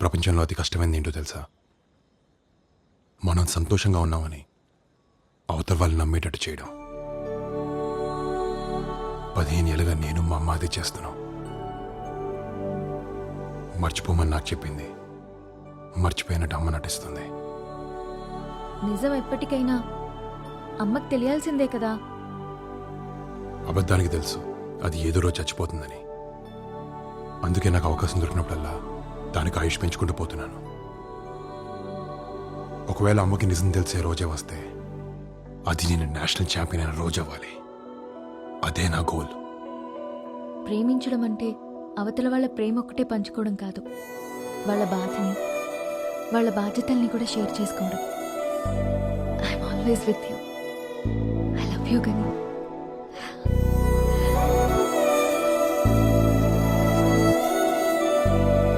ప్రపంచంలో అతి కష్టమైనది ఏంటో తెలుసా? మనం సంతోషంగా ఉన్నామని అవతల వాళ్ళు నమ్మేటట్టు చేయడం. 15 ఏళ్ళుగా నేను మా అమ్మ అది చేస్తున్నాం. మర్చిపోమని నాకు చెప్పింది, మర్చిపోయినట్టు అమ్మ నటిస్తుంది. నిజం ఎప్పటికైనా అమ్మకు తెలియాల్సిందే కదా. అబద్ధానికి తెలుసు అది ఏదో రోజు చచ్చిపోతుందని. అందుకే నాకు అవకాశం దొరికినప్పుడల్లా దానికి ఆయుష్ పెంచుకుంటూ పోతున్నాను. ఒకవేళ అమ్మకి నిజం తెలిసే రోజే వస్తే అది నేను నేషనల్ ఛాంపియన్ అయిన రోజు అవ్వాలి. అదే నా గోల్. ప్రేమించడం అంటే అవతల వాళ్ళ ప్రేమ ఒక్కటే పంచుకోవడం కాదు, వాళ్ళ బాధని, వాళ్ళ బాధ్యతల్ని కూడా షేర్ చేసుకోవడం. I'm always with you. I love you గని.